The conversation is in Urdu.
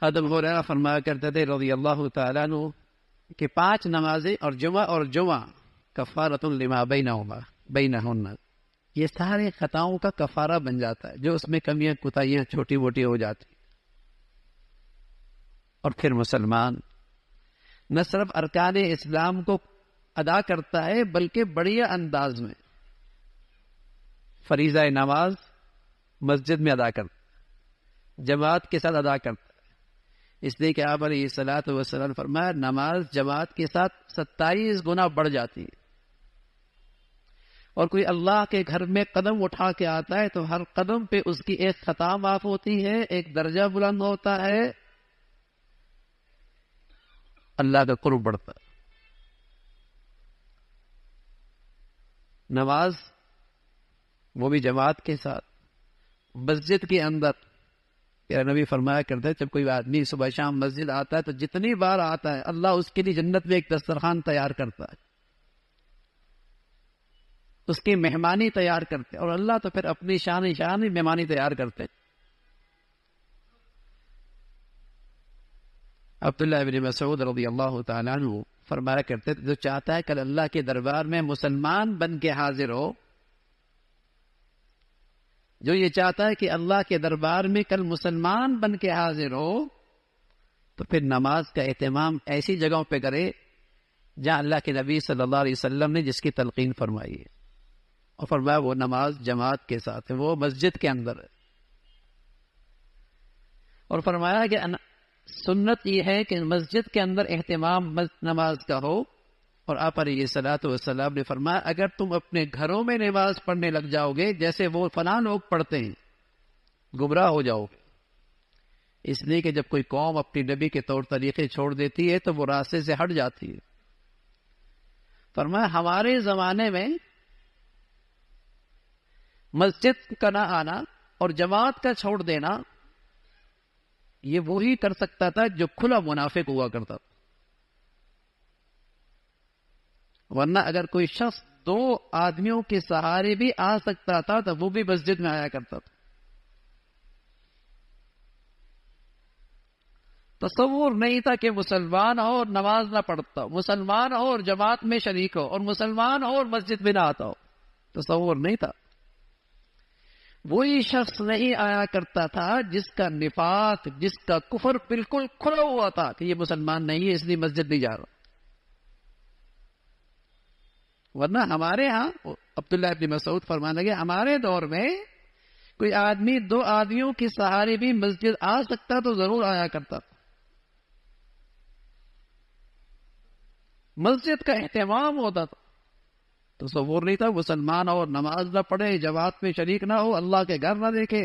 حضرت ابو ہریرہ فرمایا کرتے تھے رضی اللہ تعالیٰ عنہ کہ 5 نمازیں اور جمعہ کفارۃ لما بینہن، یہ سارے خطاؤں کا کفارہ بن جاتا ہے جو اس میں کمیاں کوتاہیاں چھوٹی موٹی ہو جاتی. اور پھر مسلمان نہ صرف ارکان اسلام کو ادا کرتا ہے بلکہ بڑھیا انداز میں فریضہ نماز مسجد میں ادا کرتا ہے، جماعت کے ساتھ ادا کرتا ہے. اس لیے کہ آپ علیہ الصلوۃ والسلام فرمایا نماز جماعت کے ساتھ 27 گنا بڑھ جاتی ہے. اور کوئی اللہ کے گھر میں قدم اٹھا کے آتا ہے تو ہر قدم پہ اس کی ایک خطا معاف ہوتی ہے، ایک درجہ بلند ہوتا ہے، اللہ کا قرب بڑھتا ہے. نماز وہ بھی جماعت کے ساتھ مسجد کے اندر. پیارے نبی فرمایا کرتے ہیں جب کوئی آدمی صبح شام مسجد آتا ہے تو جتنی بار آتا ہے اللہ اس کے لیے جنت میں ایک دسترخوان تیار کرتا ہے، اس کی مہمانی تیار کرتے، اور اللہ تو پھر اپنی شان مہمانی تیار کرتے. عبداللہ ابن مسعود رضی اللہ تعالیٰ عنہ فرمایا کرتے تھے جو چاہتا ہے کل اللہ کے دربار میں مسلمان بن کے حاضر ہو، جو یہ چاہتا ہے کہ اللہ کے دربار میں کل مسلمان بن کے حاضر ہو تو پھر نماز کا اہتمام ایسی جگہوں پہ کرے جہاں اللہ کے نبی صلی اللہ علیہ وسلم نے جس کی تلقین فرمائی ہے. اور فرمایا وہ نماز جماعت کے ساتھ ہے، وہ مسجد کے اندر ہے. اور فرمایا کہ سنت یہ ہے کہ مسجد کے اندر اہتمام نماز کا ہو. اور آپ علیہ الصلوۃ والسلام نے فرمایا اگر تم اپنے گھروں میں نماز پڑھنے لگ جاؤ گے جیسے وہ فلاں لوگ پڑھتے ہیں گمراہ ہو جاؤ گے. اس لیے کہ جب کوئی قوم اپنی نبی کے طور طریقے چھوڑ دیتی ہے تو وہ راستے سے ہٹ جاتی ہے. فرمایا ہمارے زمانے میں مسجد کا نہ آنا اور جماعت کا چھوڑ دینا یہ وہی کر سکتا تھا جو کھلا منافق ہوا کرتا تھا. ورنہ اگر کوئی شخص 2 آدمیوں کے سہارے بھی آ سکتا تھا تو وہ بھی مسجد میں آیا کرتا تھا. تصور نہیں تھا کہ مسلمان ہو اور نماز نہ پڑھتا ہو، مسلمان ہو اور جماعت میں شریک ہو، اور مسلمان ہو اور مسجد میں نہ آتا ہو. تصور نہیں تھا. وہی شخص نہیں آیا کرتا تھا جس کا نفاق، جس کا کفر بالکل کھلا ہوا تھا کہ یہ مسلمان نہیں ہے اس لیے مسجد نہیں جا رہا. ورنہ ہمارے ہاں عبداللہ ابن مسعود فرمانے لگے ہمارے دور میں کوئی آدمی 2 آدمیوں کے سہارے بھی مسجد آ سکتا تو ضرور آیا کرتا. مسجد کا اہتمام ہوتا تھا. تصور نہیں تھا مسلمان اور نماز نہ پڑھے، جماعت میں شریک نہ ہو، اللہ کے گھر نہ دیکھے.